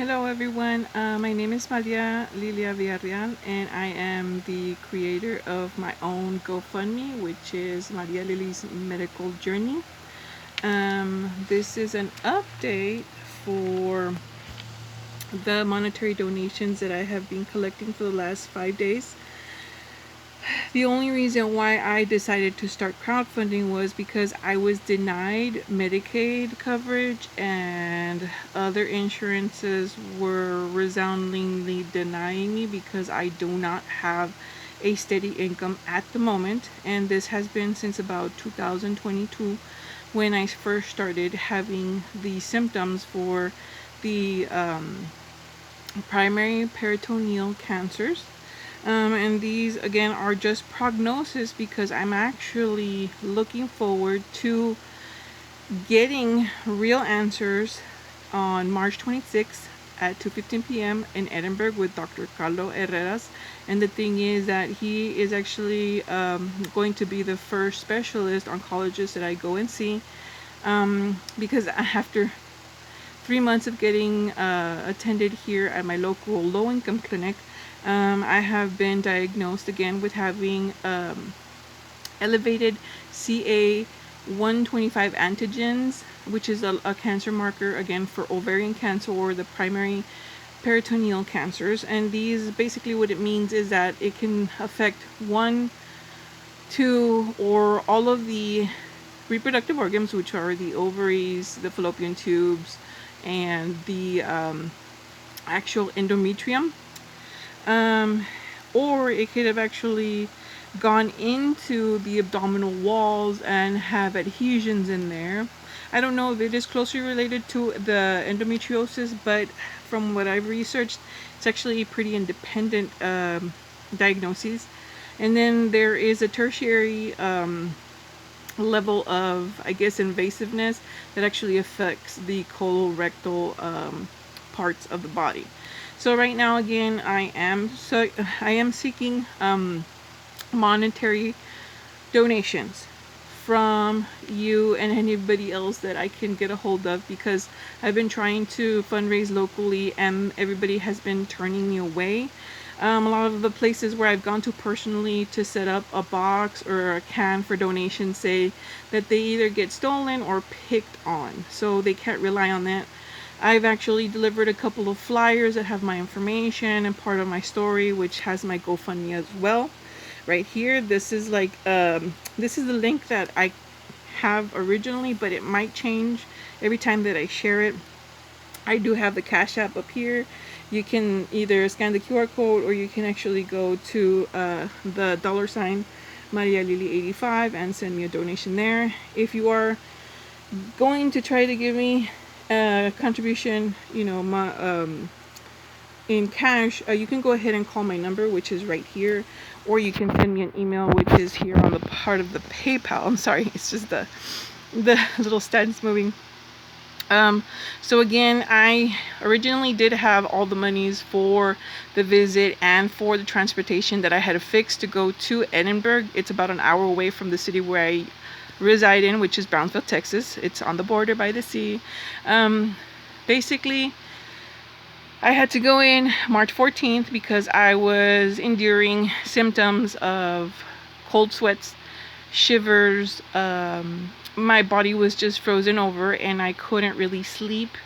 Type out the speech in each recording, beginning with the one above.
Hello everyone, my name is Maria Lilia Villarreal and I am the creator of my own GoFundMe, which is Maria Lily's Medical Journey. This is an update for the monetary donations that I have been collecting for the last 5 days. The only reason why I decided to start crowdfunding was because I was denied Medicaid coverage and other insurances were resoundingly denying me because I do not have a steady income at the moment, and this has been since about 2022 when I first started having the symptoms for the primary peritoneal cancers. And these again are just prognosis because I'm actually looking forward to getting real answers on March 26th at 2:15 p.m. in Edinburg with Dr. Carlo Herreras. And the thing is that he is actually going to be the first specialist oncologist that I go and see, because after 3 months of getting attended here at my local low-income clinic, I have been diagnosed again with having elevated CA-125 antigens, which is a cancer marker again for ovarian cancer or the primary peritoneal cancers. And these, basically what it means is that it can affect 1, 2, or all of the reproductive organs, which are the ovaries, the fallopian tubes, and the actual endometrium. Or it could have actually gone into the abdominal walls and have adhesions in there. I don't know if it is closely related to the endometriosis, but from what I've researched, it's actually a pretty independent diagnosis. And then there is a tertiary level of, I guess, invasiveness that actually affects the colorectal parts of the body. So right now, again, I am seeking monetary donations from you and anybody else that I can get a hold of, because I've been trying to fundraise locally and everybody has been turning me away. A lot of the places where I've gone to personally to set up a box or a can for donations say that they either get stolen or picked on, so they can't rely on that. I've actually delivered a couple of flyers that have my information and part of my story, which has my GoFundMe as well. Right here, this is like this is the link that I have originally, but it might change every time that I share it. I do have the Cash App up here. You can either scan the QR code or you can actually go to the $ Maria Lily 85 and send me a donation there. If you are going to try to give me a contribution, in cash, you can go ahead and call my number, which is right here, or you can send me an email, which is here on the part of the PayPal. I'm sorry, it's just the little stands moving. So again, I originally did have all the monies for the visit and for the transportation that I had fixed to go to Edinburg. It's about an hour away from the city where I reside in, which is Brownsville, Texas. It's on the border by the sea. Basically, I had to go in March 14th because I was enduring symptoms of cold sweats, shivers. My body was just frozen over and I couldn't really sleep.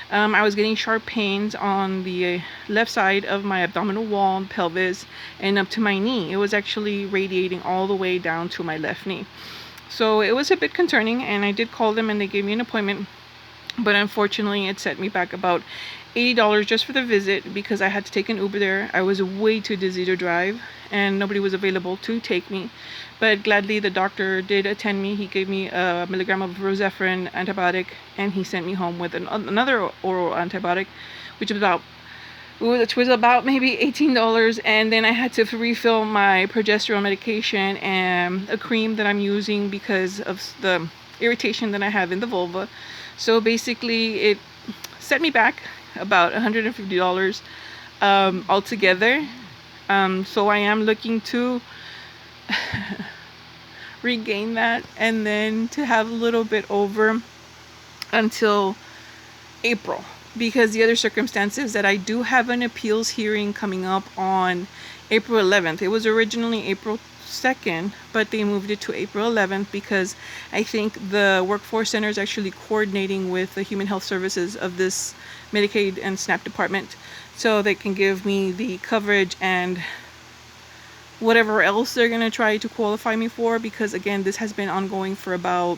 I was getting sharp pains on the left side of my abdominal wall, pelvis, and up to my knee. It was actually radiating all the way down to my left knee. So it was a bit concerning, and I did call them and they gave me an appointment. But unfortunately, it set me back about $80 just for the visit because I had to take an Uber there. I was way too dizzy to drive and nobody was available to take me. But gladly, the doctor did attend me. He gave me a milligram of rosefrin antibiotic and he sent me home with another oral antibiotic, which was about maybe $18. And then I had to refill my progesterone medication and a cream that I'm using because of the irritation that I have in the vulva. So basically, it set me back about $150 altogether. So I am looking to regain that and then to have a little bit over until April. because the other circumstance is that I do have an appeals hearing coming up on April 11th. It was originally April 2nd, but they moved it to April 11th because I think the workforce center is actually coordinating with the human health services of this Medicaid and SNAP department, so they can give me the coverage and whatever else they're going to try to qualify me for, because again, this has been ongoing for about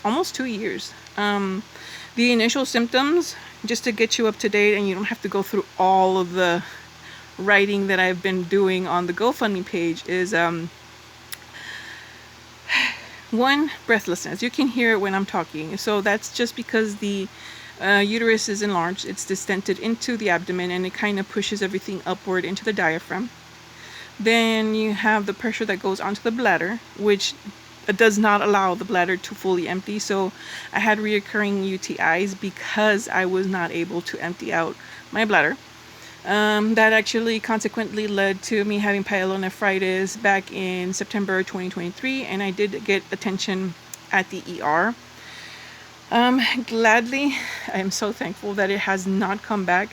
almost 2 years. The initial symptoms, just to get you up to date and you don't have to go through all of the writing that I've been doing on the GoFundMe page, is one, breathlessness. You can hear it when I'm talking. So that's just because the uterus is enlarged. It's distended into the abdomen and it kind of pushes everything upward into the diaphragm. Then you have the pressure that goes onto the bladder, which does not allow the bladder to fully empty. So I had reoccurring UTIs because I was not able to empty out my bladder. That actually consequently led to me having pyelonephritis back in September 2023, and I did get attention at the ER. Gladly, I am so thankful that it has not come back,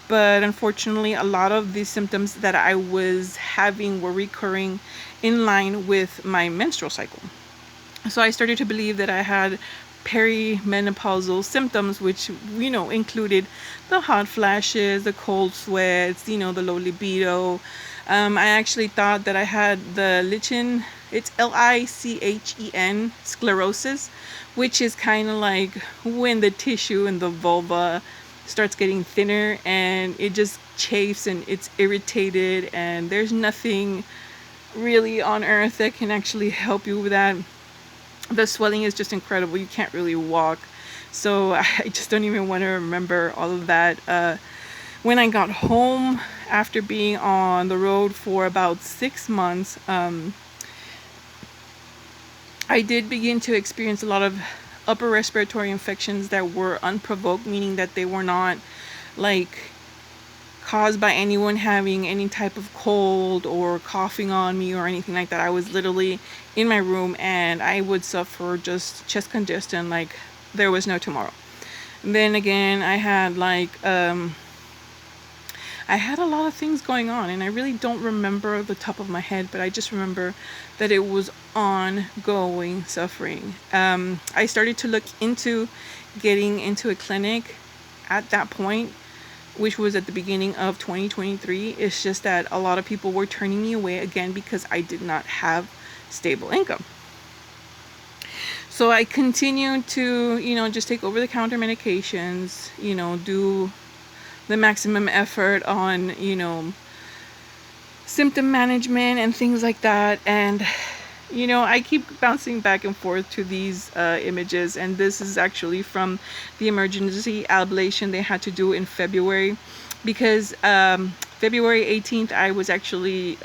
but unfortunately a lot of the symptoms that I was having were recurring in line with my menstrual cycle. So I started to believe that I had perimenopausal symptoms, which, included the hot flashes, the cold sweats, the low libido. I actually thought that I had the lichen, it's L-I-C-H-E-N, sclerosis, which is kind of like when the tissue in the vulva starts getting thinner and it just chafes and it's irritated, and there's nothing really on earth that can actually help you with that. The swelling is just incredible. You can't really walk. So I just don't even want to remember all of that. When I got home after being on the road for about 6 months, I did begin to experience a lot of upper respiratory infections that were unprovoked, meaning that they were not like caused by anyone having any type of cold or coughing on me or anything like that. I was literally in my room and I would suffer just chest congestion like there was no tomorrow. And then again, I had a lot of things going on, and I really don't remember the top of my head, but I just remember that it was ongoing suffering. I started to look into getting into a clinic at that point, which was at the beginning of 2023. It's just that a lot of people were turning me away again because I did not have stable income. So I continued to, just take over-the-counter medications, do the maximum effort on, symptom management and things like that. And, I keep bouncing back and forth to these images. And this is actually from the emergency ablation they had to do in February. Because February 18th, I was actually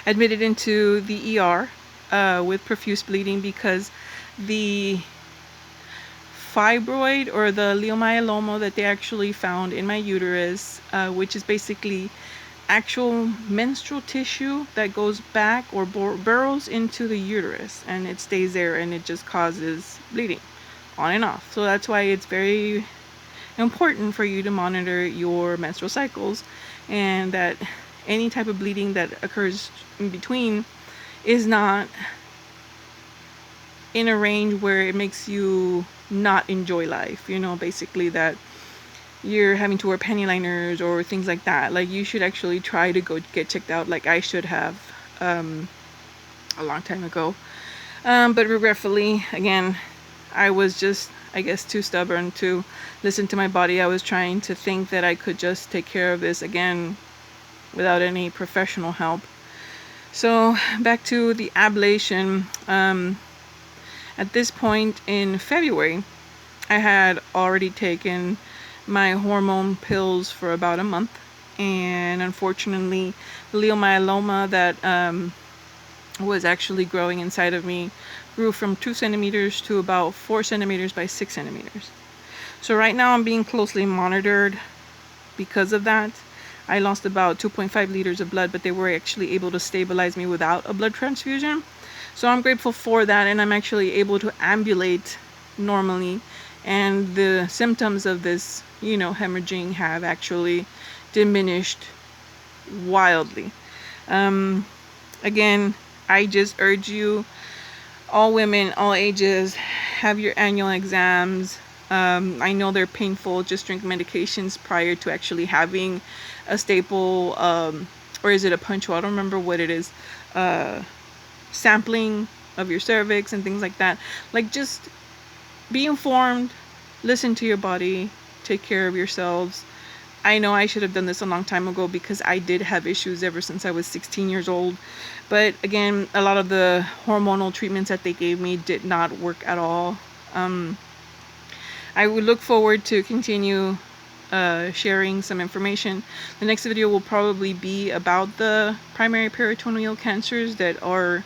admitted into the ER with profuse bleeding because the fibroid or the leiomyeloma that they actually found in my uterus, which is basically actual menstrual tissue that goes back or burrows into the uterus, and it stays there and it just causes bleeding on and off. So that's why it's very important for you to monitor your menstrual cycles, and that any type of bleeding that occurs in between is not in a range where it makes you not enjoy life, basically that you're having to wear panty liners or things like that. Like, you should actually try to go get checked out, like I should have a long time ago. But regretfully, again, I was just, I guess, too stubborn to listen to my body. I was trying to think that I could just take care of this again without any professional help. So back to the ablation. At this point in February, I had already taken my hormone pills for about a month, and unfortunately the leiomyeloma that was actually growing inside of me grew from 2 centimeters to about 4 centimeters by 6 centimeters. So right now I'm being closely monitored because of that. I lost about 2.5 liters of blood, but they were actually able to stabilize me without a blood transfusion. So I'm grateful for that, and I'm actually able to ambulate normally and the symptoms of this, hemorrhaging have actually diminished wildly. Again, I just urge you, all women, all ages, have your annual exams. I know they're painful. Just drink medications prior to actually having a staple, or is it a punctual? I don't remember what it is. Sampling of your cervix and things like that. Like, just be informed, listen to your body, take care of yourselves. I know I should have done this a long time ago because I did have issues ever since I was 16 years old. But again, a lot of the hormonal treatments that they gave me did not work at all. I would look forward to continue sharing some information. The next video will probably be about the primary peritoneal cancers that are,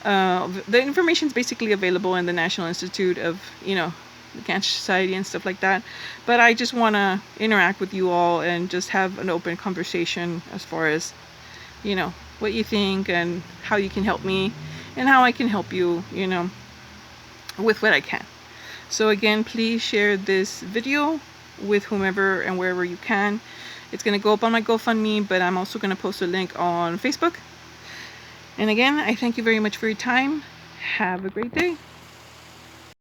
the information is basically available in the National Institute of, the Cancer Society and stuff like that. But I just want to interact with you all and just have an open conversation as far as, what you think and how you can help me and how I can help you, with what I can. So again, please share this video with whomever and wherever you can. It's going to go up on my GoFundMe, but I'm also going to post a link on Facebook. And again, I thank you very much for your time. Have a great day.